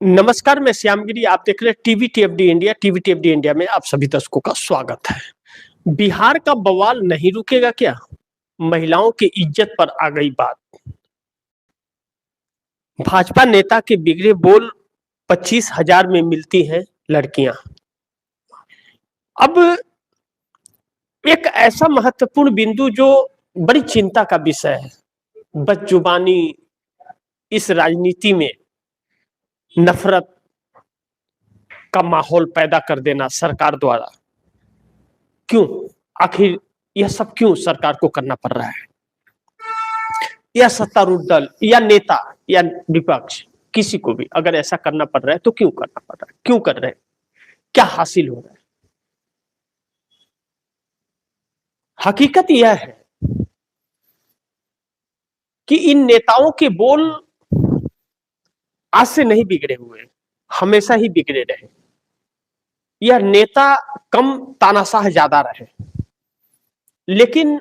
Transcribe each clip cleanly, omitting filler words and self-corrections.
नमस्कार, मैं श्यामगिरी। आप देख रहे हैं टीवी टीएफडी इंडिया। टीवी टीएफडी इंडिया में आप सभी दर्शकों का स्वागत है। बिहार का बवाल नहीं रुकेगा क्या? महिलाओं की इज्जत पर आ गई बात। भाजपा नेता के बिगड़े बोल 25,000 में मिलती हैं लड़कियां। अब एक ऐसा महत्वपूर्ण बिंदु जो बड़ी चिंता का विषय है। बदजुबानी, इस राजनीति में नफरत का माहौल पैदा कर देना सरकार द्वारा, क्यों? आखिर यह सब क्यों सरकार को करना पड़ रहा है? या सत्तारूढ़ दल या नेता या विपक्ष, किसी को भी अगर ऐसा करना पड़ रहा है तो क्यों करना पड़ रहा है? क्यों कर रहे हैं? क्या हासिल हो रहा है? हकीकत यह है कि इन नेताओं के बोल आज से नहीं बिगड़े हुए, हमेशा ही बिगड़े रहे। यह नेता कम तानाशाह ज्यादा रहे, लेकिन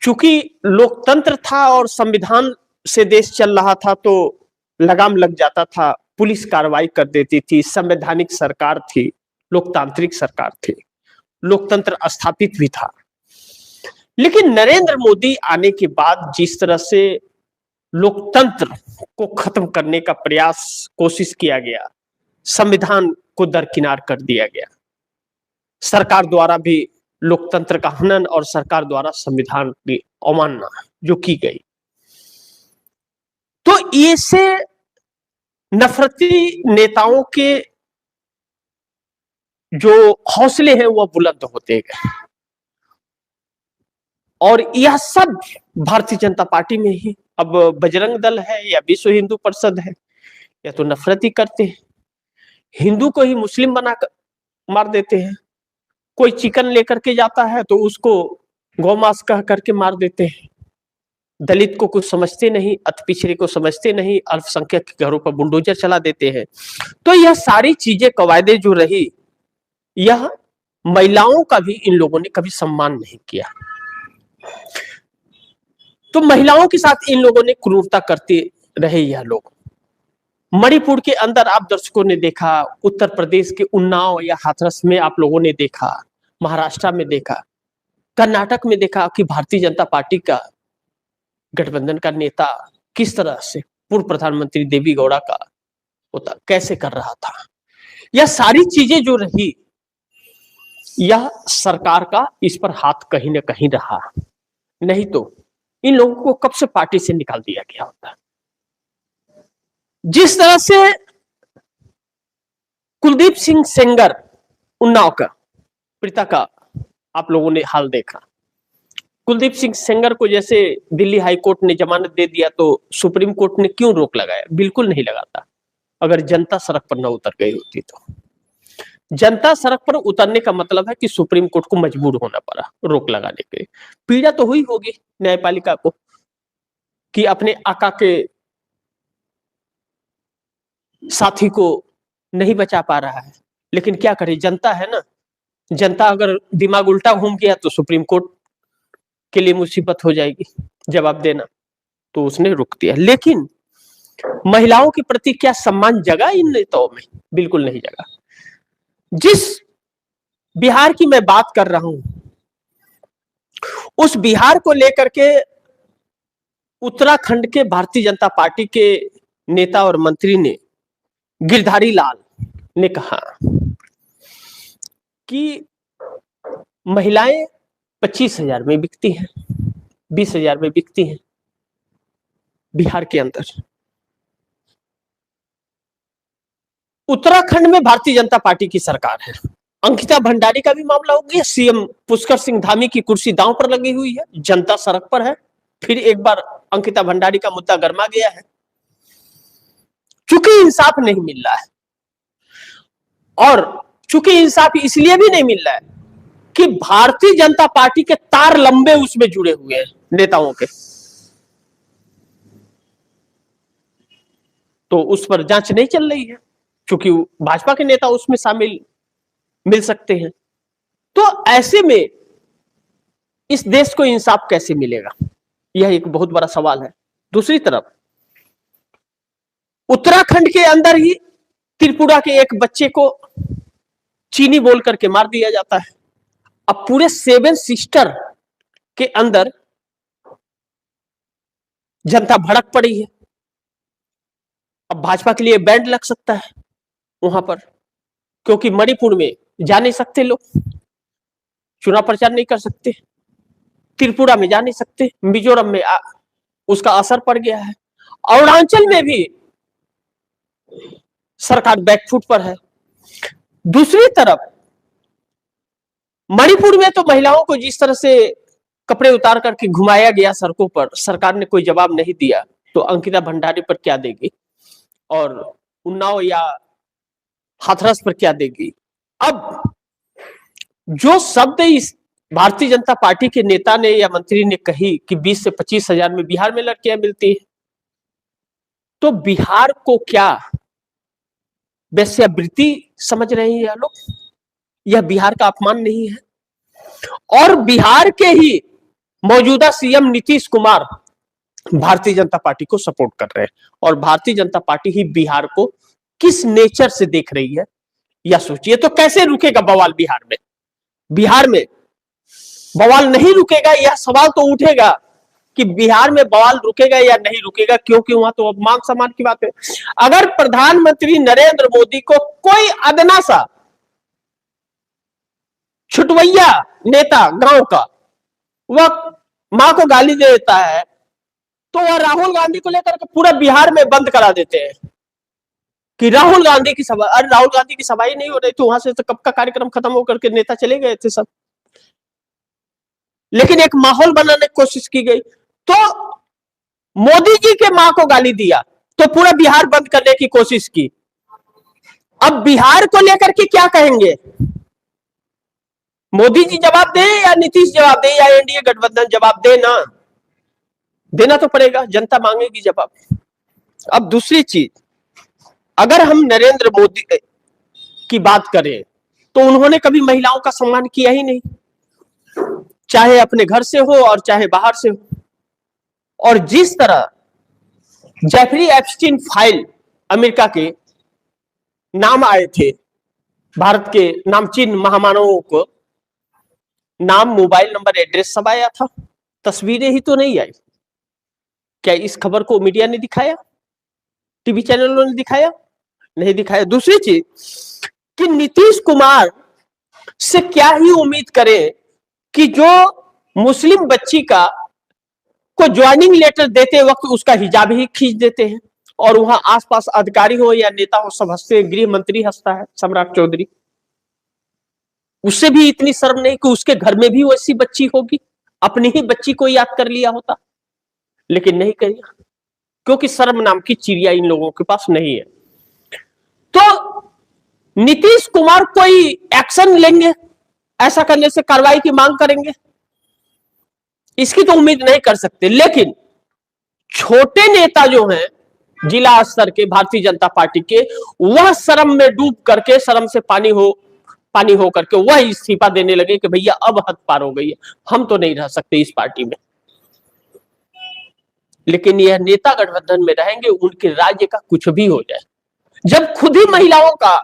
चूंकि लोकतंत्र था और संविधान से देश चल रहा था तो लगाम लग जाता था, पुलिस कार्रवाई कर देती थी, संवैधानिक सरकार थी, लोकतांत्रिक सरकार थी, लोकतंत्र स्थापित भी था। लेकिन नरेंद्र मोदी आने के बाद जिस तरह से लोकतंत्र को खत्म करने का कोशिश किया गया, संविधान को दरकिनार कर दिया गया, सरकार द्वारा भी लोकतंत्र का हनन और सरकार द्वारा संविधान की अवमानना जो की गई, तो इससे नफरती नेताओं के जो हौसले हैं वह बुलंद होते गए। और यह सब भारतीय जनता पार्टी में ही, अब बजरंग दल है या विश्व हिंदू परिषद है, या तो नफरत ही करते हैं, हिंदू को ही मुस्लिम बनाकर मार देते हैं। कोई चिकन लेकर के जाता है तो उसको गौमांस कह करके मार देते हैं। दलित को कुछ समझते नहीं, अति पिछड़े को समझते नहीं, अल्पसंख्यक के घरों पर बुलडोजर चला देते हैं। तो यह सारी चीजें, कवायदे जो रही, यह महिलाओं का भी इन लोगों ने कभी सम्मान नहीं किया। तो महिलाओं के साथ इन लोगों ने क्रूरता करते रहे यह लोग। मणिपुर के अंदर आप दर्शकों ने देखा, उत्तर प्रदेश के उन्नाव या हाथरस में आप लोगों ने देखा, महाराष्ट्र में देखा, कर्नाटक में देखा कि भारतीय जनता पार्टी का गठबंधन का नेता किस तरह से पूर्व प्रधानमंत्री देवी गौड़ा का होता कैसे कर रहा था। यह सारी चीजें जो रही, यह सरकार का इस पर हाथ कहीं ना कहीं रहा, नहीं तो इन लोगों को कब से पार्टी से निकाल दिया गया होता। जिस तरह से कुलदीप सिंह सेंगर, उन्नाव का पिता का आप लोगों ने हाल देखा। कुलदीप सिंह सेंगर को जैसे दिल्ली हाई कोर्ट ने जमानत दे दिया तो सुप्रीम कोर्ट ने क्यों रोक लगाया? बिल्कुल नहीं लगाता, अगर जनता सड़क पर न उतर गई होती तो। जनता सड़क पर उतरने का मतलब है कि सुप्रीम कोर्ट को मजबूर होना पड़ा रोक लगाने के लिए। पीड़ा तो हुई होगी न्यायपालिका को कि अपने आका के साथी को नहीं बचा पा रहा है, लेकिन क्या करे, जनता है ना। जनता अगर दिमाग उल्टा घूम गया तो सुप्रीम कोर्ट के लिए मुसीबत हो जाएगी जवाब देना, तो उसने रोक दिया। लेकिन महिलाओं के प्रति क्या सम्मान जगा इन नेताओं में? बिल्कुल नहीं जगा। जिस बिहार की मैं बात कर रहा हूं, उस बिहार को लेकर के उत्तराखंड के भारतीय जनता पार्टी के नेता और मंत्री ने, गिरधारी लाल ने कहा कि महिलाएं 25,000 में बिकती हैं, 20,000 में बिकती हैं बिहार के अंदर। उत्तराखंड में भारतीय जनता पार्टी की सरकार है। अंकिता भंडारी का भी मामला हो गया, सीएम पुष्कर सिंह धामी की कुर्सी दांव पर लगी हुई है, जनता सड़क पर है। फिर एक बार अंकिता भंडारी का मुद्दा गर्मा गया है, चूंकि इंसाफ नहीं मिल रहा है। और चूंकि इंसाफ इसलिए भी नहीं मिल रहा है कि भारतीय जनता पार्टी के तार लंबे उसमें जुड़े हुए हैं नेताओं के, तो उस पर जांच नहीं चल रही है, क्योंकि भाजपा के नेता उसमें शामिल मिल सकते हैं। तो ऐसे में इस देश को इंसाफ कैसे मिलेगा? यह एक बहुत बड़ा सवाल है। दूसरी तरफ उत्तराखंड के अंदर ही त्रिपुरा के एक बच्चे को चीनी बोल करके मार दिया जाता है। अब पूरे 7 सिस्टर के अंदर जनता भड़क पड़ी है। अब भाजपा के लिए बैंड लग सकता है वहां पर, क्योंकि मणिपुर में जा नहीं सकते लोग, चुनाव प्रचार नहीं कर सकते, त्रिपुरा में जा नहीं सकते, मिजोरम में उसका असर पड़ गया है, अरुणाचल में भी सरकार बैकफुट पर है। दूसरी तरफ मणिपुर में तो महिलाओं को जिस तरह से कपड़े उतार करके घुमाया गया सड़कों पर, सरकार ने कोई जवाब नहीं दिया, तो अंकिता भंडारी पर क्या देगी और उन्नाव या हाथरस पर क्या देगी। अब जो शब्द इस भारतीय जनता पार्टी के नेता ने या मंत्री ने कही कि 20 से 25 हजार में बिहार में लड़कियां मिलती है, तो बिहार को क्या वेश्यावृत्ति समझ रहे हैं ये लोग? यह बिहार का अपमान नहीं है? और बिहार के ही मौजूदा सीएम नीतीश कुमार भारतीय जनता पार्टी को सपोर्ट कर रहे हैं, और भारतीय जनता पार्टी ही बिहार को किस नेचर से देख रही है या सोचिए। तो कैसे रुकेगा बवाल बिहार में? बिहार में बवाल नहीं रुकेगा, यह सवाल तो उठेगा कि बिहार में बवाल रुकेगा या नहीं रुकेगा, क्योंकि वहां तो अब मान सम्मान की बात है। अगर प्रधानमंत्री नरेंद्र मोदी को कोई अदना सा छुटवैया नेता गांव का वह मां को गाली दे देता है, तो वह राहुल गांधी को लेकर के पूरा बिहार में बंद करा देते हैं कि राहुल गांधी की सभा। अरे राहुल गांधी की सभा ही नहीं हो रही थी, वहां से तो कब का कार्यक्रम खत्म होकर के नेता चले गए थे सब। लेकिन एक माहौल बनाने की कोशिश की गई, तो मोदी जी के मां को गाली दिया तो पूरा बिहार बंद करने की कोशिश की। अब बिहार को लेकर के क्या कहेंगे? मोदी जी जवाब दे या नीतीश जवाब दे या एनडीए गठबंधन जवाब दे? ना देना तो पड़ेगा, जनता मांगेगी जवाब। अब दूसरी चीज, अगर हम नरेंद्र मोदी की बात करें तो उन्होंने कभी महिलाओं का सम्मान किया ही नहीं, चाहे अपने घर से हो और चाहे बाहर से हो। और जिस तरह जेफरी एप्स्टीन फाइल अमेरिका के नाम आए थे, भारत के नामचीन महामानवों को नाम, मोबाइल नंबर, एड्रेस सब आया था, तस्वीरें ही तो नहीं आई। क्या इस खबर को मीडिया ने दिखाया? टीवी चैनलों ने दिखाया? नहीं दिखाया। दूसरी चीज कि नीतीश कुमार से क्या ही उम्मीद करें कि जो मुस्लिम बच्ची का को ज्वाइनिंग लेटर देते वक्त उसका हिजाब ही खींच देते हैं, और वहां आसपास अधिकारी हो या नेता हो सब हंसते हैं। गृह मंत्री हंसता है, सम्राट चौधरी, उससे भी इतनी शर्म नहीं कि उसके घर में भी वैसी बच्ची होगी, अपनी ही बच्ची को याद कर लिया होता, लेकिन नहीं किया, क्योंकि शर्म नाम की चिड़िया इन लोगों के पास नहीं है। तो नीतीश कुमार कोई एक्शन लेंगे, ऐसा करने से कार्रवाई की मांग करेंगे, इसकी तो उम्मीद नहीं कर सकते। लेकिन छोटे नेता जो हैं जिला स्तर के भारतीय जनता पार्टी के, वह शर्म में डूब करके, शर्म से पानी हो करके वह इस्तीफा देने लगे कि भैया अब हद पार हो गई है, हम तो नहीं रह सकते इस पार्टी में। लेकिन यह नेता गठबंधन में रहेंगे, उनके राज्य का कुछ भी हो जाए। जब खुद ही महिलाओं का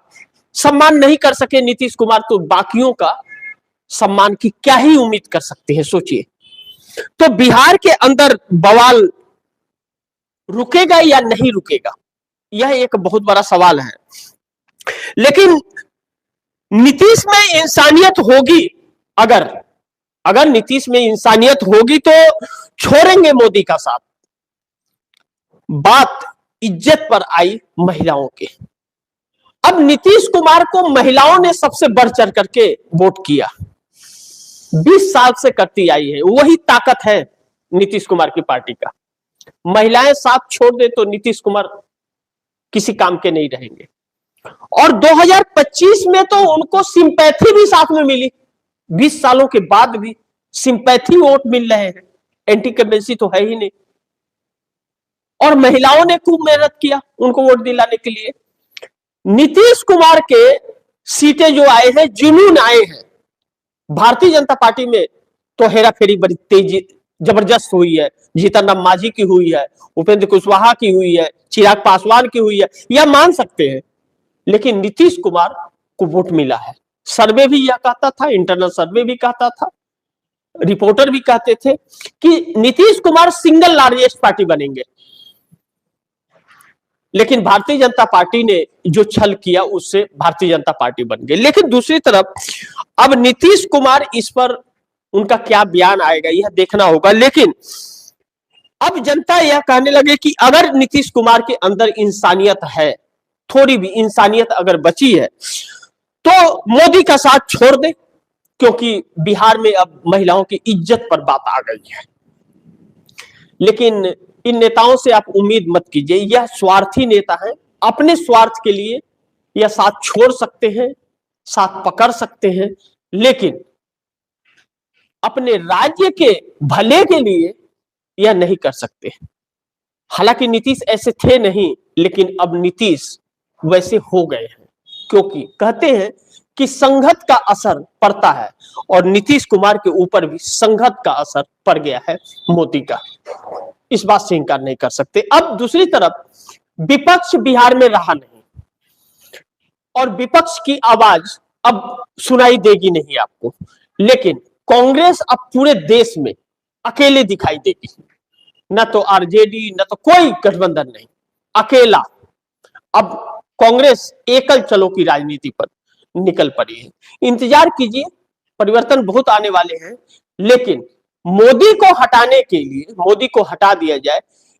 सम्मान नहीं कर सके नीतीश कुमार, तो बाकियों का सम्मान की क्या ही उम्मीद कर सकते हैं, सोचिए। तो बिहार के अंदर बवाल रुकेगा या नहीं रुकेगा, यह एक बहुत बड़ा सवाल है। लेकिन नीतीश में इंसानियत होगी, अगर नीतीश में इंसानियत होगी तो छोड़ेंगे मोदी का साथ। बात इज्जत पर आई महिलाओं के। अब नीतीश कुमार को महिलाओं ने सबसे बढ़ चढ़ करके वोट किया, 20 साल से करती आई है, वही ताकत है नीतीश कुमार की पार्टी का। महिलाएं साथ छोड़ दे तो नीतीश कुमार किसी काम के नहीं रहेंगे। और 2025 में तो उनको सिंपैथी भी साथ में मिली, 20 सालों के बाद भी सिंपैथी वोट मिल रहे हैं, एंटी कमेंसी तो है ही नहीं। और महिलाओं ने खूब मेहनत किया उनको वोट दिलाने के लिए। नीतीश कुमार के सीटें जो आए हैं, जुनून आए हैं। भारतीय जनता पार्टी में तो हेरा फेरी बड़ी तेजी जबरदस्त हुई है, जीतन राम मांझी की हुई है, उपेंद्र कुशवाहा की हुई है, चिराग पासवान की हुई है, यह मान सकते हैं। लेकिन नीतीश कुमार को वोट मिला है। सर्वे भी यह कहता था, इंटरनल सर्वे भी कहता था, रिपोर्टर भी कहते थे कि Nitish Kumar single largest party बनेंगे। लेकिन भारतीय जनता पार्टी ने जो छल किया उससे भारतीय जनता पार्टी बन गई। लेकिन दूसरी तरफ अब नीतीश कुमार, इस पर उनका क्या बयान आएगा यह देखना होगा। लेकिन अब जनता यह कहने लगे कि अगर नीतीश कुमार के अंदर इंसानियत है, थोड़ी भी इंसानियत अगर बची है, तो मोदी का साथ छोड़ दे, क्योंकि बिहार में अब महिलाओं की इज्जत पर बात आ गई है। लेकिन इन नेताओं से आप उम्मीद मत कीजिए, यह स्वार्थी नेता है। अपने स्वार्थ के लिए यह साथ छोड़ सकते हैं, साथ पकड़ सकते हैं, लेकिन अपने राज्य के भले के लिए यह नहीं कर सकते। हालांकि नीतीश ऐसे थे नहीं, लेकिन अब नीतीश वैसे हो गए हैं, क्योंकि कहते हैं कि संघत का असर पड़ता है, और नीतीश कुमार के ऊपर भी संघत का असर पड़ गया है मोदी का। इस बात से इनकार नहीं कर सकते। अब दूसरी तरफ विपक्ष बिहार में रहा नहीं, और विपक्ष की आवाज अब सुनाई देगी नहीं आपको। लेकिन कांग्रेस अब पूरे देश में अकेले दिखाई देगी, न तो आरजेडी, न तो कोई गठबंधन नहीं, अकेला। अब कांग्रेस एकल चलो की राजनीति पर निकल पड़ी है। इंतजार कीजिए, परिवर्तन बहुत आने वाले हैं। लेकिन मोदी को हटाने के लिए, मोदी को हटा दिया जाए,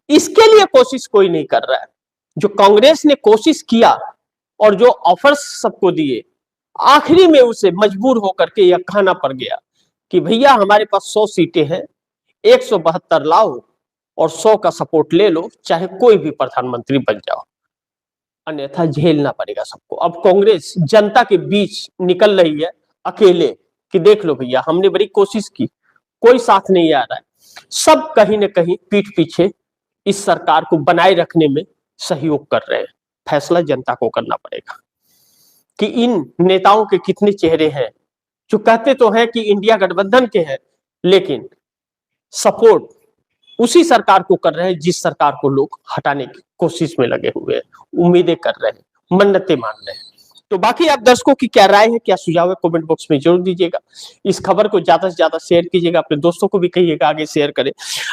इसके लिए कोशिश कोई नहीं कर रहा है। जो कांग्रेस ने कोशिश किया और जो ऑफर्स सबको दिए, आखिरी में उसे मजबूर होकर के यह कहना पड़ गया कि भैया हमारे पास 100 सीटें हैं, 172 लाओ और 100 का सपोर्ट ले लो, चाहे कोई भी प्रधानमंत्री बन जाओ, अन्यथा झेलना पड़ेगा सबको। अब कांग्रेस जनता के बीच निकल रही है अकेले कि देख लो भैया, हमने बड़ी कोशिश की, कोई साथ नहीं आ रहा है। सब कहीं ना कहीं पीठ पीछे इस सरकार को बनाए रखने में सहयोग कर रहे हैं। फैसला जनता को करना पड़ेगा कि इन नेताओं के कितने चेहरे हैं, जो कहते तो हैं कि इंडिया गठबंधन के हैं, लेकिन सपोर्ट उसी सरकार को कर रहे हैं जिस सरकार को लोग हटाने की कोशिश में लगे हुए हैं, उम्मीदें कर रहे हैं, मन्नतें मान रहे हैं। तो बाकी आप दर्शकों की क्या राय है, क्या सुझाव है, कमेंट बॉक्स में जरूर दीजिएगा। इस खबर को ज्यादा से ज्यादा शेयर कीजिएगा, अपने दोस्तों को भी कहिएगा आगे शेयर करें।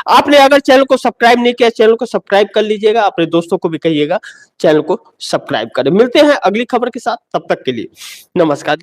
आपने अगर चैनल को सब्सक्राइब नहीं किया, चैनल को सब्सक्राइब कर लीजिएगा, अपने दोस्तों को भी कहिएगा चैनल को सब्सक्राइब करें। मिलते हैं अगली खबर के साथ, तब तक के लिए नमस्कार।